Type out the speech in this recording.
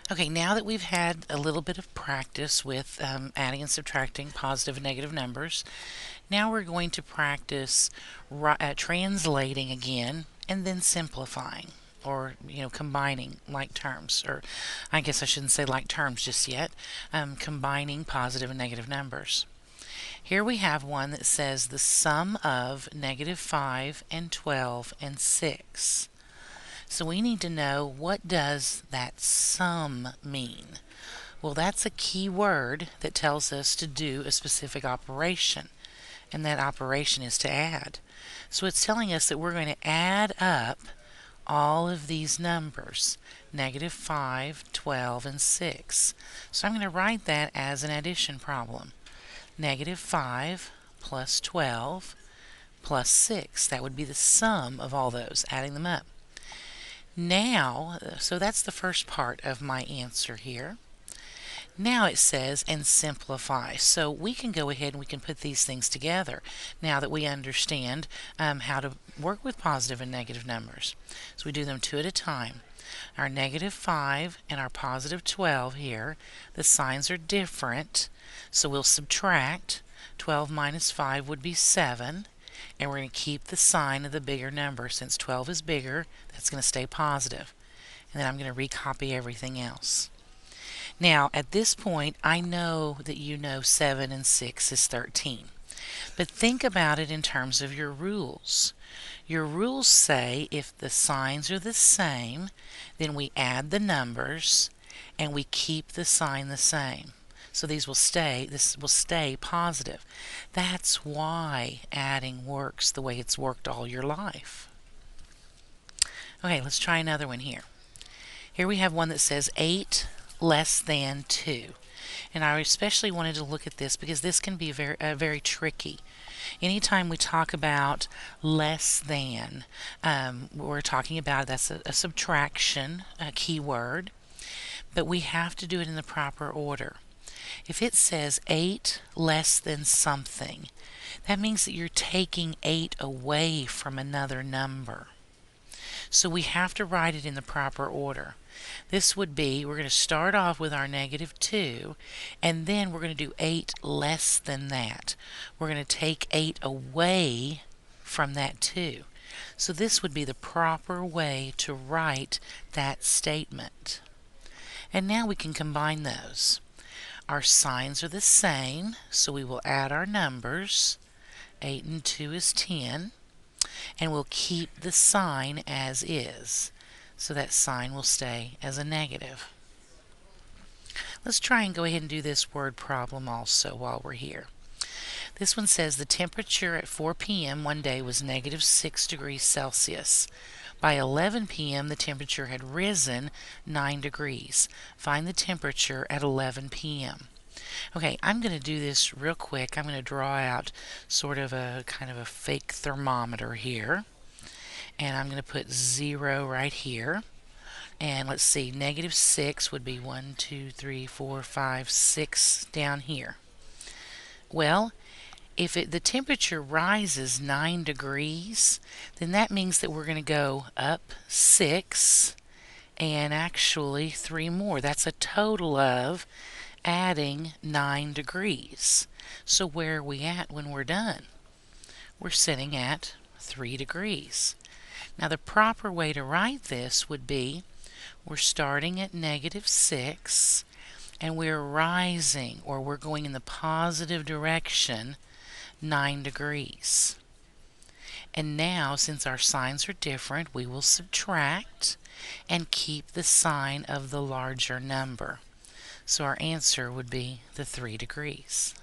Okay, now that we've had a little bit of practice with adding and subtracting positive and negative numbers, now we're going to practice translating again and then simplifying, or combining like terms, or I guess I shouldn't say like terms just yet, combining positive and negative numbers. Here we have one that says the sum of negative 5 and 12 and 6. So we need to know, what does that sum mean? Well, that's a key word that tells us to do a specific operation, and that operation is to add. So it's telling us that we're going to add up all of these numbers, negative 5, 12, and 6. So I'm going to write that as an addition problem. Negative 5 plus 12 plus 6. That would be the sum of all those, adding them up. Now, so that's the first part of my answer here. Now it says, and simplify. So we can go ahead and we can put these things together now that we understand how to work with positive and negative numbers. So we do them two at a time. Our negative 5 and our positive 12 here, the signs are different, so we'll subtract. 12 minus 5 would be 7. And we're going to keep the sign of the bigger number. Since 12 is bigger, that's going to stay positive. And then I'm going to recopy everything else. Now, at this point, I know that you know 7 and 6 is 13. But think about it in terms of your rules. Your rules say if the signs are the same, then we add the numbers and we keep the sign the same. So this will stay positive. That's why adding works the way it's worked all your life. Okay, let's try another one here. Here we have one that says 8 less than 2. And I especially wanted to look at this because this can be very tricky. Anytime we talk about less than, we're talking about, that's a subtraction, a keyword, but we have to do it in the proper order. If it says 8 less than something, that means that you're taking 8 away from another number. So we have to write it in the proper order. This would be, we're going to start off with our negative 2, and then we're going to do 8 less than that. We're going to take 8 away from that 2. So this would be the proper way to write that statement. And now we can combine those. Our signs are the same, so we will add our numbers. 8 and 2 is 10. And we'll keep the sign as is. So that sign will stay as a negative. Let's try and go ahead and do this word problem also while we're here. This one says the temperature at 4 p.m. one day was negative 6 degrees Celsius. By 11 p.m. the temperature had risen 9 degrees. Find the temperature at 11 p.m. Okay, I'm going to do this real quick. I'm going to draw out sort of a kind of a fake thermometer here. And I'm going to put 0 right here. And let's see, negative 6 would be 1, 2, 3, 4, 5, 6 down here. Well, if the temperature rises 9 degrees, then that means that we're going to go up 6 and actually 3 more. That's a total of adding 9 degrees. So where are we at when we're done? We're sitting at 3 degrees. Now the proper way to write this would be, we're starting at negative 6 and we're rising, or we're going in the positive direction, 9 degrees. And now, since our signs are different, we will subtract and keep the sign of the larger number. So our answer would be the 3 degrees.